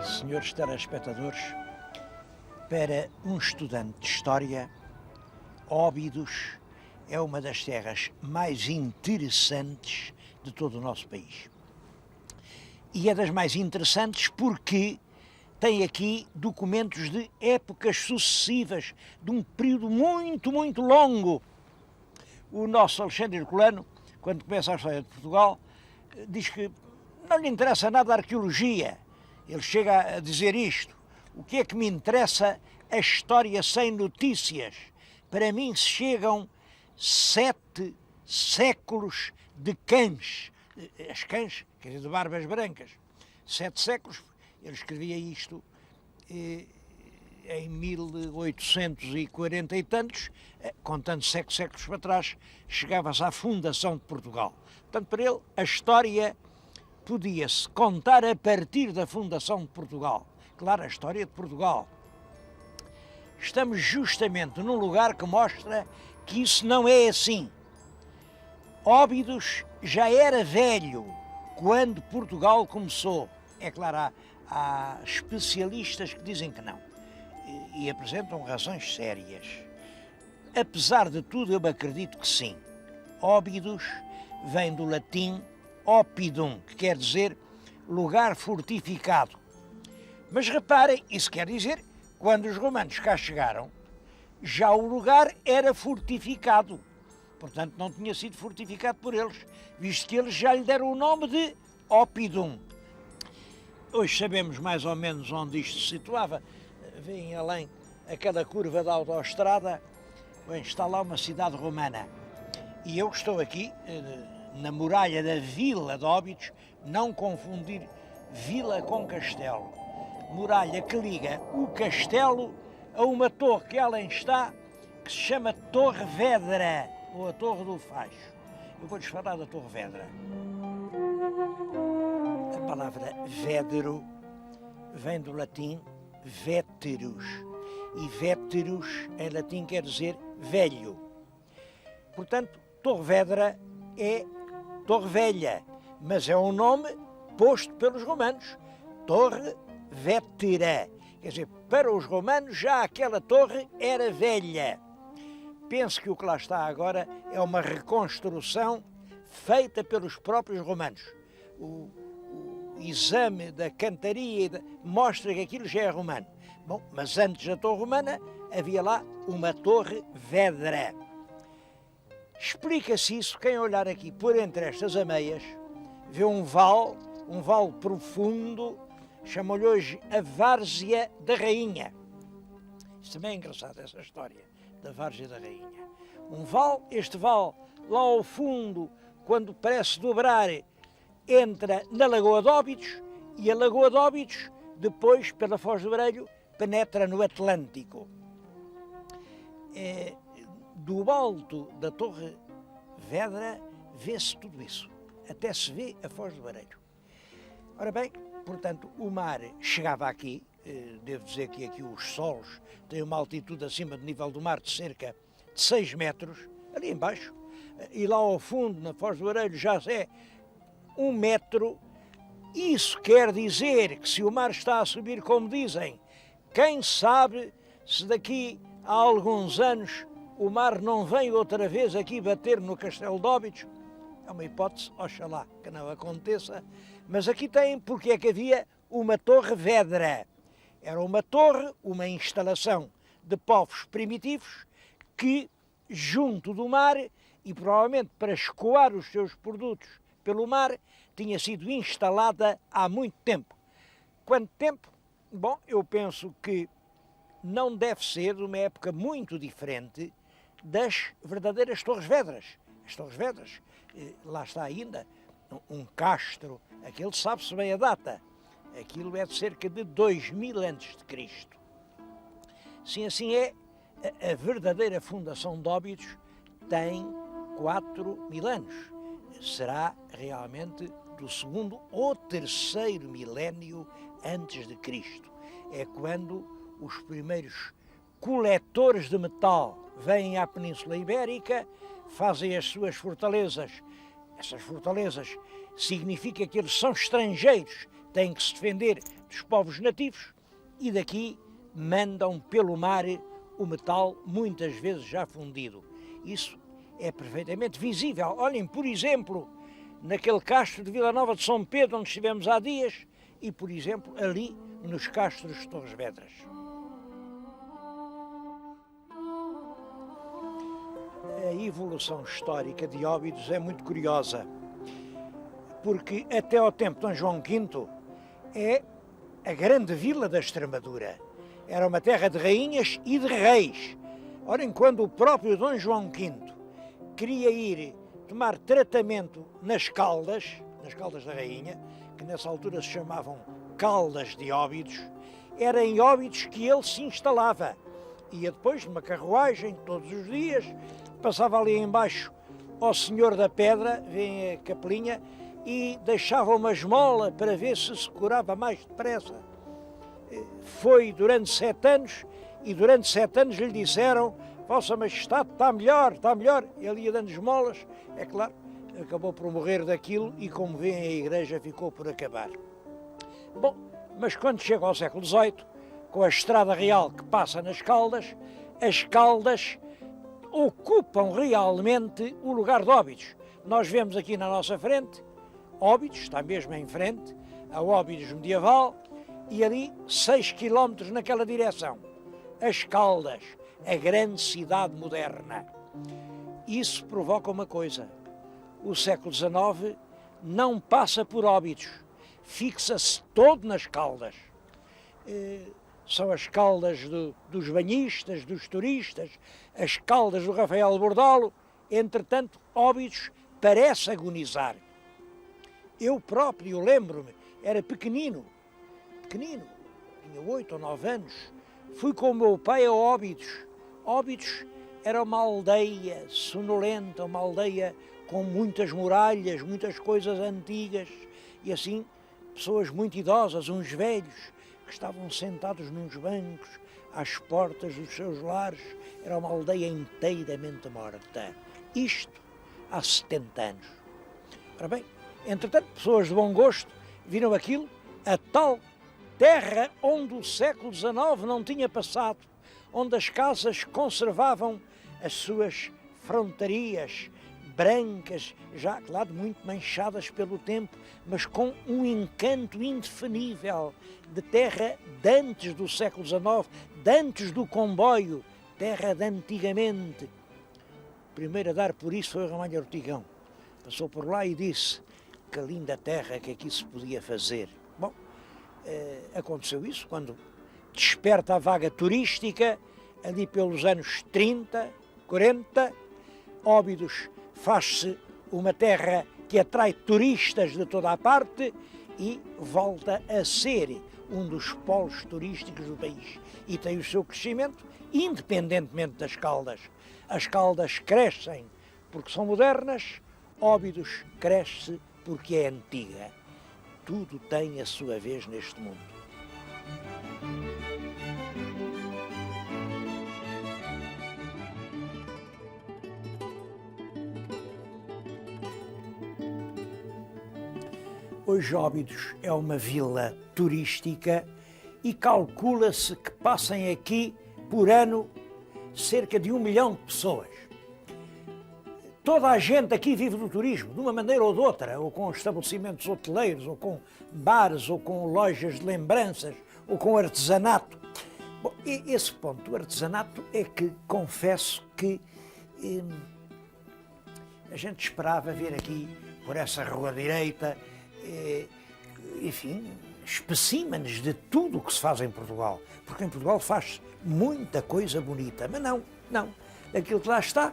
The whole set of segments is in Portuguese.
Senhores telespectadores, para um estudante de História, Óbidos é uma das terras mais interessantes de todo o nosso país. E é das mais interessantes porque tem aqui documentos de épocas sucessivas, de um período muito longo. O nosso Alexandre Herculano, quando começa a história de Portugal, diz que não lhe interessa nada a arqueologia. Ele chega a dizer isto: o que é que me interessa a história sem notícias? Para mim chegam 7 séculos de cães, as cães, quer dizer, de barbas brancas. 7 séculos, ele escrevia isto em 1840 e tantos, contando 7 séculos para trás, chegava-se à fundação de Portugal. Portanto, para ele, a história podia-se contar a partir da fundação de Portugal. Claro, a história de Portugal. Estamos justamente num lugar que mostra que isso não é assim. Óbidos já era velho quando Portugal começou. É claro, há especialistas que dizem que não e apresentam razões sérias. Apesar de tudo, eu acredito que sim. Óbidos vem do latim oppidum, que quer dizer lugar fortificado. Mas reparem, isso quer dizer, quando os romanos cá chegaram, já o lugar era fortificado. Portanto, não tinha sido fortificado por eles, visto que eles já lhe deram o nome de oppidum. Hoje sabemos mais ou menos onde isto se situava. Vêem além aquela curva da autoestrada, bem, está lá uma cidade romana. E eu estou aqui na muralha da Vila de Óbidos, não confundir vila com castelo. Muralha que liga o castelo a uma torre que além está, que se chama Torre Vedra, ou a Torre do Facho. Eu vou-lhes falar da Torre Vedra. A palavra védero vem do latim veterus, e veterus em latim quer dizer velho. Portanto, Torre Vedra é Torre Velha, mas é um nome posto pelos romanos, Torre Vetera. Quer dizer, para os romanos já aquela torre era velha. Penso que o que lá está agora é uma reconstrução feita pelos próprios romanos. O exame da cantaria mostra que aquilo já é romano. Bom, mas antes da torre romana havia lá uma Torre Vedra. Explica-se isso, quem olhar aqui por entre estas ameias, vê um vale profundo, chamam-lhe hoje a Várzea da Rainha. Isto também é engraçado, essa história da Várzea da Rainha. Um vale, este vale, lá ao fundo, quando parece dobrar, entra na Lagoa de Óbidos, e a Lagoa de Óbidos, depois, pela Foz do Barelho, penetra no Atlântico. Do alto da Torre Vedra vê-se tudo isso, até se vê a Foz do Barelho. Ora bem, portanto, o mar chegava aqui, devo dizer que aqui os solos têm uma altitude acima do nível do mar de cerca de 6 metros, ali embaixo, e lá ao fundo, na Foz do Barelho, já é 1 metro. Isso quer dizer que se o mar está a subir, como dizem, quem sabe se daqui a alguns anos o mar não vem outra vez aqui bater no Castelo de Óbidos? É uma hipótese, oxalá que não aconteça, mas aqui tem porque é que havia uma Torre Vedra. Era uma torre, uma instalação de povos primitivos que, junto do mar, e provavelmente para escoar os seus produtos pelo mar, tinha sido instalada há muito tempo. Quanto tempo? Bom, eu penso que não deve ser de uma época muito diferente das verdadeiras Torres Vedras. As Torres Vedras, lá está ainda um castro, aquele sabe-se bem a data, aquilo é de cerca de 2000 a.C. Sim, assim é, a verdadeira fundação de Óbidos tem 4000 anos. Será realmente do 2º ou 3º milénio antes de Cristo. É quando os primeiros coletores de metal vêm à Península Ibérica, fazem as suas fortalezas. Essas fortalezas significa que eles são estrangeiros, têm que se defender dos povos nativos, e daqui mandam pelo mar o metal, muitas vezes já fundido. Isso é perfeitamente visível. Olhem, por exemplo, naquele castro de Vila Nova de São Pedro, onde estivemos há dias, e, por exemplo, ali nos castros de Torres Vedras. A evolução histórica de Óbidos é muito curiosa, porque até ao tempo de Dom João V é a grande vila da Extremadura. Era uma terra de rainhas e de reis. Ora, enquanto o próprio Dom João V queria ir tomar tratamento nas Caldas da Rainha, que nessa altura se chamavam Caldas de Óbidos, era em Óbidos que ele se instalava. Ia depois numa carruagem todos os dias, passava ali embaixo ao Senhor da Pedra, vem a capelinha, e deixava uma esmola para ver se curava mais depressa. Foi durante 7 anos, e durante 7 anos lhe disseram: Vossa Majestade, está melhor, está melhor. Ele ia dando esmolas, é claro, acabou por morrer daquilo e, como vêem, a Igreja ficou por acabar. Bom, mas quando chega ao século XVIII, com a Estrada Real que passa nas Caldas, as Caldas ocupam realmente o lugar de Óbidos. Nós vemos aqui na nossa frente, Óbidos, está mesmo em frente, a Óbidos medieval, e ali 6 quilómetros naquela direção. As Caldas, a grande cidade moderna. Isso provoca uma coisa: o século XIX não passa por Óbidos, fixa-se todo nas Caldas. São as Caldas dos banhistas, dos turistas, as Caldas do Rafael Bordalo. Entretanto, Óbidos parece agonizar. Eu próprio lembro-me, era pequenino, tinha 8 ou 9 anos, fui com o meu pai a Óbidos. Óbidos era uma aldeia sonolenta, uma aldeia com muitas muralhas, muitas coisas antigas, e assim, pessoas muito idosas, uns velhos, que estavam sentados nos bancos, às portas dos seus lares. Era uma aldeia inteiramente morta. Isto há 70 anos. Ora bem, entretanto, pessoas de bom gosto viram aquilo, a tal terra onde o século XIX não tinha passado, onde as casas conservavam as suas frontarias brancas, já, claro, muito manchadas pelo tempo, mas com um encanto indefinível, de terra de antes do século XIX, de antes do comboio, terra de antigamente. O primeiro a dar por isso foi o Ramalho Ortigão. Passou por lá e disse: que linda terra que aqui se podia fazer. Bom, aconteceu isso quando desperta a vaga turística, ali pelos anos 30, 40, Óbidos faz-se uma terra que atrai turistas de toda a parte e volta a ser um dos polos turísticos do país. E tem o seu crescimento independentemente das Caldas. As Caldas crescem porque são modernas, Óbidos cresce porque é antiga. Tudo tem a sua vez neste mundo. Hoje Óbidos é uma vila turística e calcula-se que passem aqui por ano cerca de 1 milhão de pessoas. Toda a gente aqui vive do turismo, de uma maneira ou de outra, ou com estabelecimentos hoteleiros, ou com bares, ou com lojas de lembranças, ou com artesanato. Bom, esse ponto do artesanato é que confesso que a gente esperava ver aqui, por essa rua direita, enfim, especímenes de tudo o que se faz em Portugal, porque em Portugal faz muita coisa bonita, mas não, aquilo que lá está,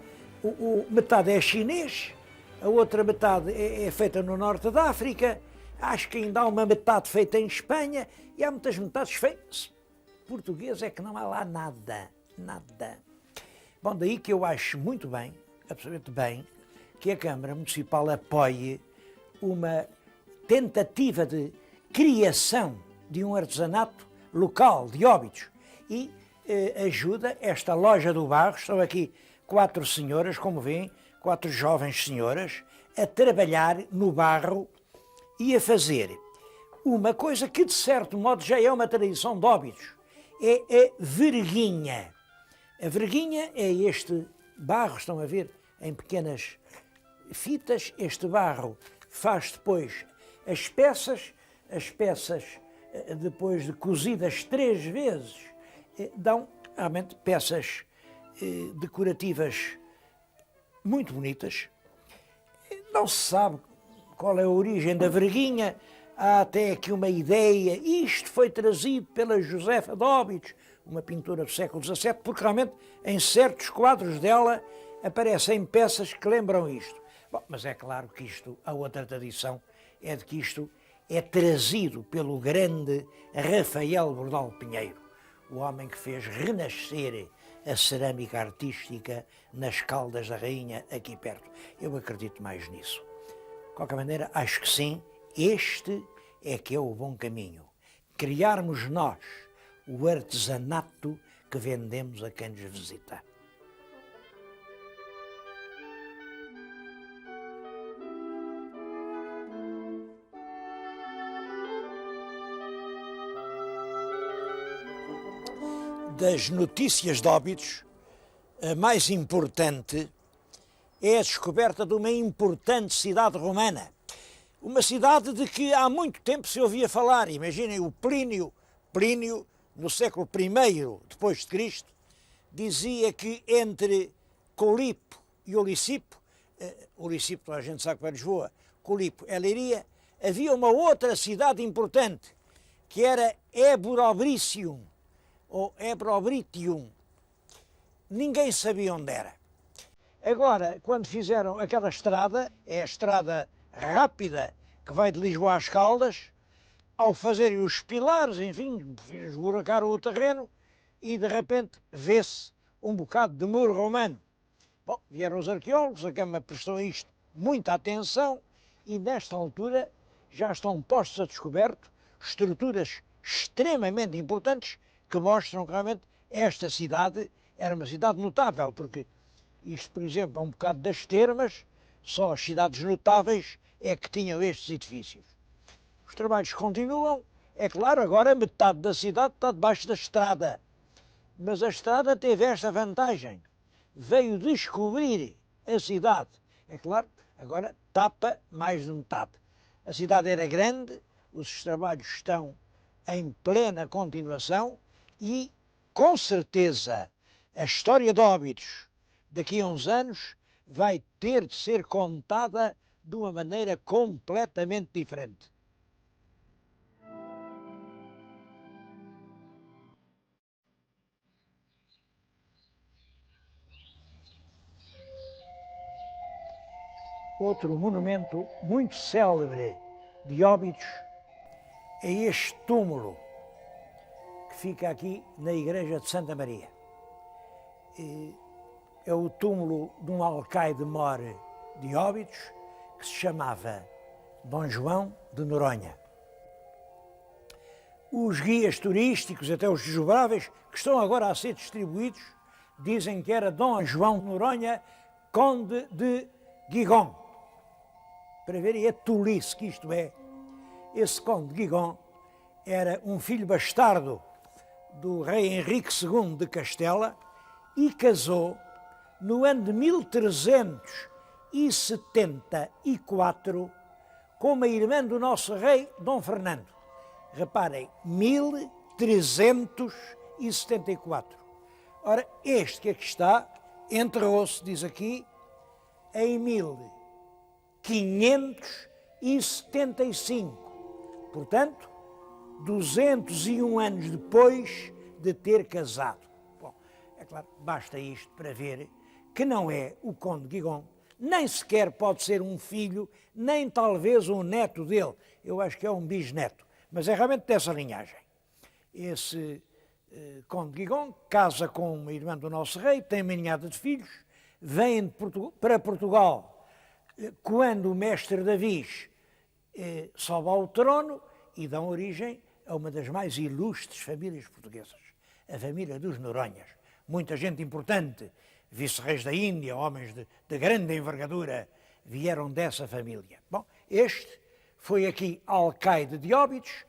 metade é chinês, a outra metade é feita no norte da África, acho que ainda há uma metade feita em Espanha e há muitas metades feitas. Português é que não há lá nada. Bom, daí que eu acho muito bem, absolutamente bem, que a Câmara Municipal apoie uma tentativa de criação de um artesanato local de Óbidos e ajuda esta loja do barro. Estão aqui 4 senhoras, como veem, 4 jovens senhoras, a trabalhar no barro e a fazer uma coisa que, de certo modo, já é uma tradição de Óbidos. É a verguinha. A verguinha é este barro, estão a ver, em pequenas fitas. Este barro faz depois as peças, depois de cozidas 3 vezes, dão realmente peças decorativas muito bonitas. Não se sabe qual é a origem da verguinha, há até aqui uma ideia, isto foi trazido pela Josefa de Óbidos, uma pintora do século XVII, porque realmente em certos quadros dela aparecem peças que lembram isto. Bom, mas é claro que isto, a outra tradição é de que isto é trazido pelo grande Rafael Bordal Pinheiro, o homem que fez renascer a cerâmica artística nas Caldas da Rainha, aqui perto. Eu acredito mais nisso. De qualquer maneira, acho que sim, este é que é o bom caminho. Criarmos nós o artesanato que vendemos a quem nos visita. Das notícias de Óbidos, a mais importante é a descoberta de uma importante cidade romana. Uma cidade de que há muito tempo se ouvia falar. Imaginem o Plínio, no século I depois de Cristo, dizia que entre Colipo e Olicipo, Olicipo a gente sabe que é Lisboa, Colipo é Leiria, havia uma outra cidade importante, que era Ebrobricium, ou Ebrobritium. Ninguém sabia onde era. Agora, quando fizeram aquela estrada, é a estrada rápida que vai de Lisboa às Caldas, ao fazerem os pilares, enfim, esburacaram o terreno e de repente vê-se um bocado de muro romano. Bom, vieram os arqueólogos, a Câmara prestou a isto muita atenção e nesta altura já estão postos a descoberto estruturas extremamente importantes que mostram que realmente esta cidade era uma cidade notável, porque isto, por exemplo, é um bocado das termas, só as cidades notáveis é que tinham estes edifícios. Os trabalhos continuam, é claro, agora metade da cidade está debaixo da estrada, mas a estrada teve esta vantagem, veio descobrir a cidade. É claro, agora tapa mais de metade. A cidade era grande, os trabalhos estão em plena continuação e, com certeza, a história de Óbidos, daqui a uns anos, vai ter de ser contada de uma maneira completamente diferente. Outro monumento muito célebre de Óbidos é este túmulo que fica aqui na igreja de Santa Maria. É o túmulo de um alcaide-mor de Óbidos que se chamava Dom João de Noronha. Os guias turísticos, até os desdobráveis, que estão agora a ser distribuídos, dizem que era Dom João de Noronha, conde de Gigon. Para verem a tolice que isto é, esse conde de Gigon era um filho bastardo do rei Henrique II de Castela e casou no ano de 1374 com uma irmã do nosso rei Dom Fernando. Reparem, 1374. Ora, este que aqui está, enterrou-se, diz aqui, em 1575. Portanto, 201 anos depois de ter casado. Bom, é claro, basta isto para ver que não é o conde Gigon, nem sequer pode ser um filho, nem talvez um neto dele. Eu acho que é um bisneto, mas é realmente dessa linhagem. Esse conde Gigon casa com uma irmã do nosso rei, tem uma ninhada de filhos, vem para Portugal quando o mestre Davi sobe ao trono e dão origem a uma das mais ilustres famílias portuguesas, a família dos Noronhas. Muita gente importante, vice-reis da Índia, homens de grande envergadura, vieram dessa família. Bom, este foi aqui alcaide de Óbidos,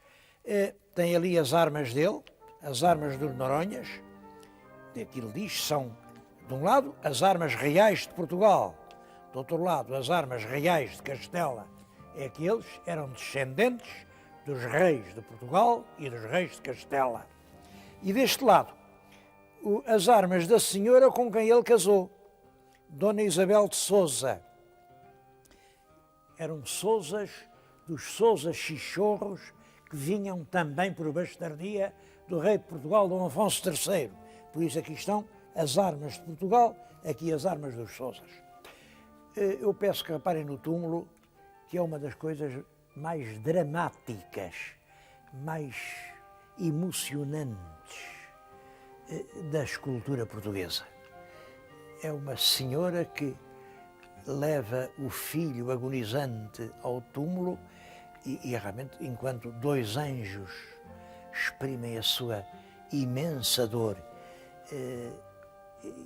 tem ali as armas dele, as armas dos Noronhas, aquilo diz, são, de um lado, as armas reais de Portugal, do outro lado, as armas reais de Castela, é que eles eram descendentes dos reis de Portugal e dos reis de Castela. E deste lado, as armas da senhora com quem ele casou, Dona Isabel de Sousa. Eram Sousas, dos Sousa Chichorros, que vinham também por bastardia do rei de Portugal, Dom Afonso III. Por isso aqui estão as armas de Portugal, aqui as armas dos Sousas. Eu peço que reparem no túmulo, que é uma das coisas mais dramáticas, mais emocionantes da escultura portuguesa. É uma senhora que leva o filho agonizante ao túmulo e realmente, enquanto dois anjos exprimem a sua imensa dor,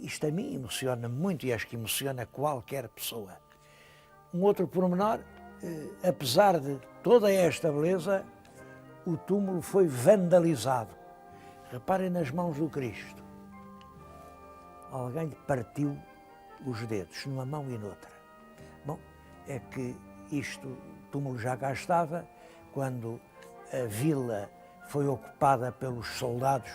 isto a mim emociona muito e acho que emociona qualquer pessoa. Um outro pormenor, apesar de toda esta beleza, o túmulo foi vandalizado. Reparem nas mãos do Cristo. Alguém lhe partiu os dedos, numa mão e noutra. Bom, é que o túmulo já cá estava quando a vila foi ocupada pelos soldados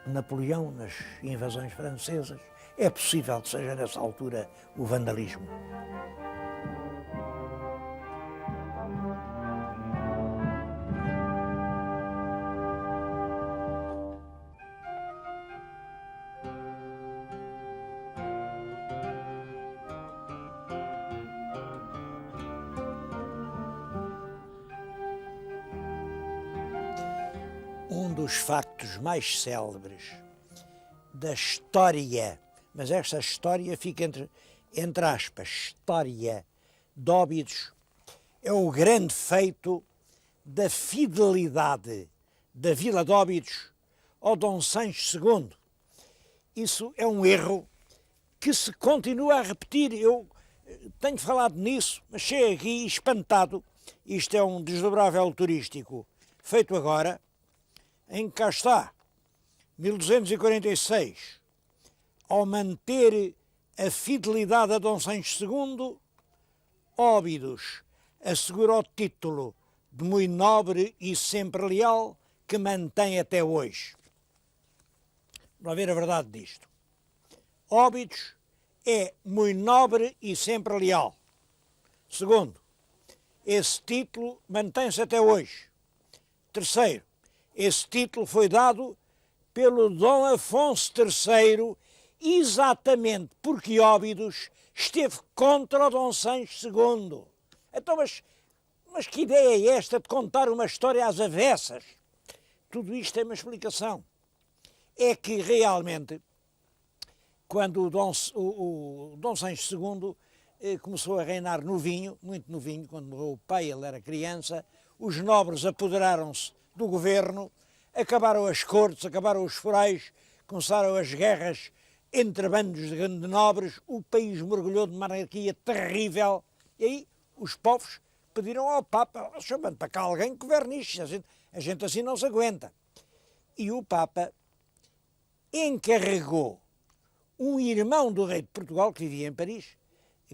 de Napoleão nas invasões francesas. É possível que seja nessa altura o vandalismo. Um dos factos mais célebres da história, mas esta história fica entre aspas, história de Óbidos, é o grande feito da fidelidade da Vila de Óbidos ao Dom Sancho II. Isso é um erro que se continua a repetir. Eu tenho falado nisso, mas chego aqui espantado. Isto é um desdobrável turístico feito agora, em que cá está, 1246, ao manter a fidelidade a Dom Sancho II, Óbidos assegura o título de muito nobre e sempre leal, que mantém até hoje. Vamos ver a verdade disto. Óbidos é muito nobre e sempre leal. Segundo, esse título mantém-se até hoje. Terceiro, esse título foi dado pelo Dom Afonso III exatamente porque Óbidos esteve contra o Dom Sancho II. Então, mas que ideia é esta de contar uma história às avessas? Tudo isto tem uma explicação. É que realmente, quando o Dom Sancho II começou a reinar novinho, muito novinho, quando morreu o pai, ele era criança, os nobres apoderaram-se do governo, acabaram as cortes, acabaram os forais, começaram as guerras entre bandos de nobres, o país mergulhou de uma anarquia terrível, e aí os povos pediram ao Papa, chamando para cá alguém que governe isto, a gente assim não se aguenta. E o Papa encarregou um irmão do rei de Portugal, que vivia em Paris,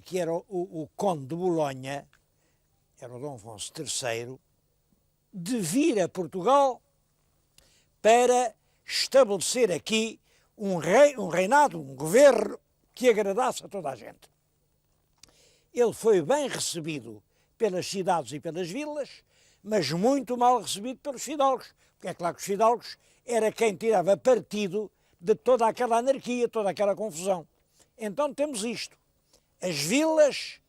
que era o conde de Bolonha, era o Dom Afonso III, de vir a Portugal para estabelecer aqui um reinado, um governo que agradasse a toda a gente. Ele foi bem recebido pelas cidades e pelas vilas, mas muito mal recebido pelos fidalgos, porque é claro que os fidalgos era quem tirava partido de toda aquela anarquia, toda aquela confusão. Então temos isto. As vilas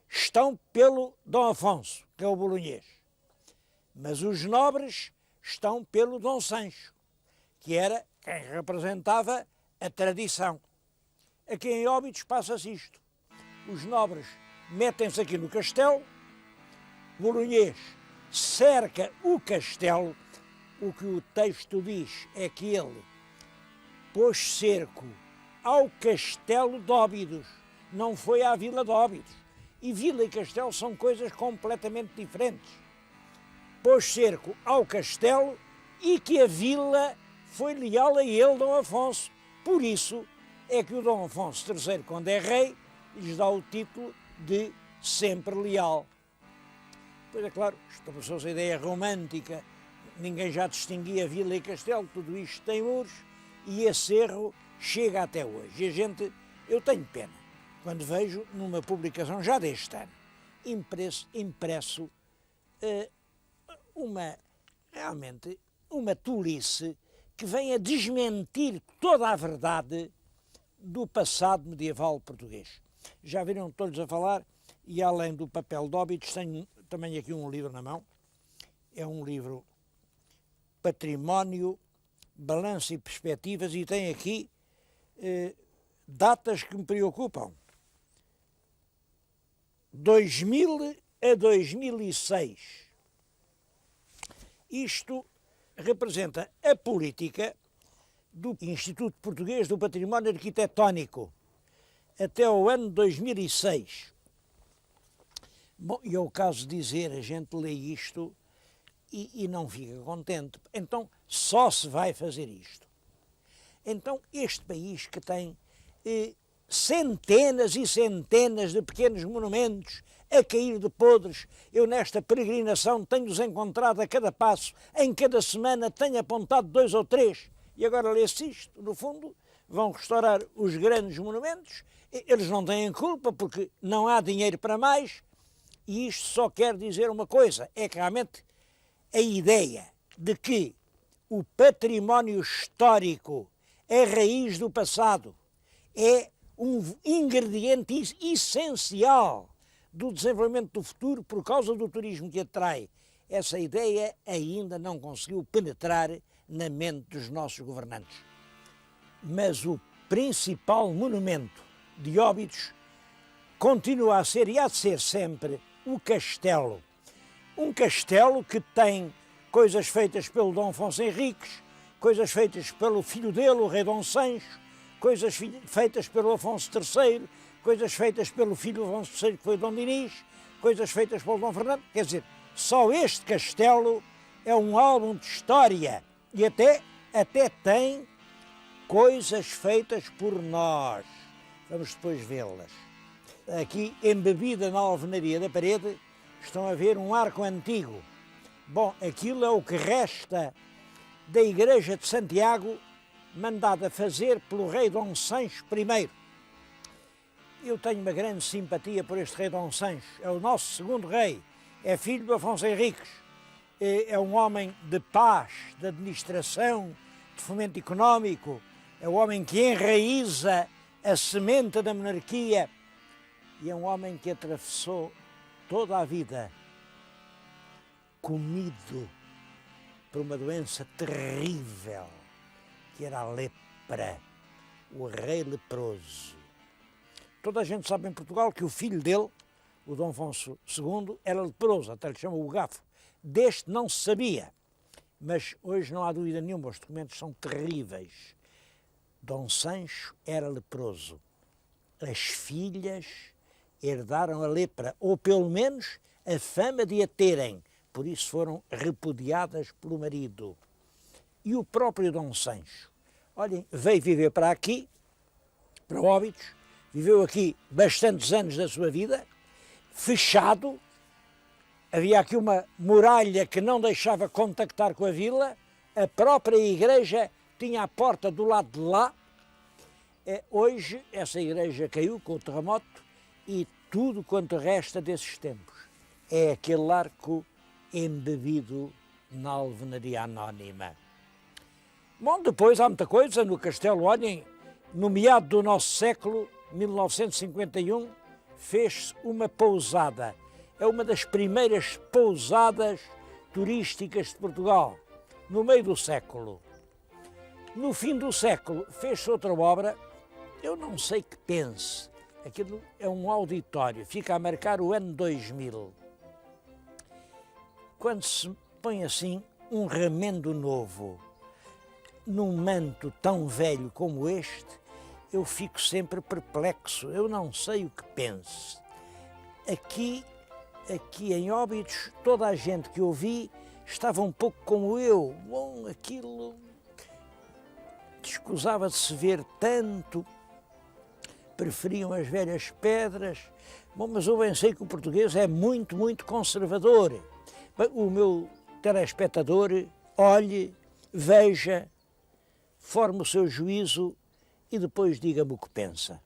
estão pelo Dom Afonso, que é o bolonhês. Mas os nobres estão pelo Dom Sancho, que era quem representava a tradição. Aqui em Óbidos passa-se isto. Os nobres metem-se aqui no castelo, o bolonhês cerca o castelo. O que o texto diz é que ele pôs cerco ao castelo de Óbidos, não foi à vila de Óbidos. E vila e castelo são coisas completamente diferentes. pôs cerco ao castelo e que a vila foi leal a ele, Dom Afonso. Por isso é que o Dom Afonso III, quando é rei, lhes dá o título de sempre leal. Pois é claro, estabeleceu-se a ideia romântica, ninguém já distinguia vila e castelo, tudo isto tem muros, e esse erro chega até hoje. E eu tenho pena, quando vejo numa publicação já deste ano, impresso realmente uma tolice que vem a desmentir toda a verdade do passado medieval português. Já viram todos a falar, e além do papel de óbitos, tenho também aqui um livro na mão, é um livro Património, Balanço e Perspectivas, e tem aqui datas que me preocupam. 2000 a 2006. Isto representa a política do Instituto Português do Património Arquitetónico até o ano 2006. Bom, e é o caso de dizer, a gente lê isto e não fica contente. Então, só se vai fazer isto. Então, este país que tem centenas e centenas de pequenos monumentos a cair de podres, eu nesta peregrinação tenho-os encontrado a cada passo, em cada semana tenho apontado 2 ou 3, e agora lê-se isto, no fundo, vão restaurar os grandes monumentos, eles não têm culpa porque não há dinheiro para mais, e isto só quer dizer uma coisa, é que realmente a ideia de que o património histórico, a raiz do passado, é um ingrediente essencial do desenvolvimento do futuro por causa do turismo que atrai. Essa ideia ainda não conseguiu penetrar na mente dos nossos governantes. Mas o principal monumento de Óbidos continua a ser e há de ser sempre o castelo. Um castelo que tem coisas feitas pelo Dom Afonso Henriques, coisas feitas pelo filho dele, o rei Dom Sancho, coisas feitas pelo Afonso III, coisas feitas pelo filho do Afonso III, que foi Dom Dinis, coisas feitas pelo Dom Fernando. Quer dizer, só este castelo é um álbum de história e até tem coisas feitas por nós. Vamos depois vê-las. Aqui, embebida na alvenaria da parede, estão a ver um arco antigo. Bom, aquilo é o que resta da igreja de Santiago, mandada fazer pelo rei Dom Sancho I. Eu tenho uma grande simpatia por este rei Dom Sancho, é o nosso segundo rei, é filho do Afonso Henriques, é um homem de paz, de administração, de fomento económico, é um homem que enraiza a semente da monarquia e é um homem que atravessou toda a vida comido por uma doença terrível, que era a lepra, o rei leproso. Toda a gente sabe em Portugal que o filho dele, o Dom Afonso II, era leproso, até lhe chamam o Gafo. Deste não se sabia, mas hoje não há dúvida nenhuma, os documentos são terríveis. Dom Sancho era leproso. As filhas herdaram a lepra, ou pelo menos a fama de a terem, por isso foram repudiadas pelo marido. E o próprio Dom Sancho, olhem, veio viver para aqui, para Óbidos, viveu aqui bastantes anos da sua vida, fechado, havia aqui uma muralha que não deixava contactar com a vila, a própria igreja tinha a porta do lado de lá. Hoje essa igreja caiu com o terremoto e tudo quanto resta desses tempos é aquele arco embebido na alvenaria anónima. Bom, depois há muita coisa no castelo. Olhem, no meado do nosso século, 1951, fez-se uma pousada. É uma das primeiras pousadas turísticas de Portugal, no meio do século. No fim do século fez-se outra obra, eu não sei que pense, aquilo é um auditório, fica a marcar o ano 2000. Quando se põe assim um remendo novo num manto tão velho como este, eu fico sempre perplexo, eu não sei o que pense. Aqui em Óbidos, toda a gente que eu vi estava um pouco como eu. Bom, aquilo escusava de se ver tanto, preferiam as velhas pedras. Bom, mas eu bem sei que o português é muito, muito conservador. Bem, o meu telespectador olhe, veja, forme o seu juízo e depois diga-me o que pensa.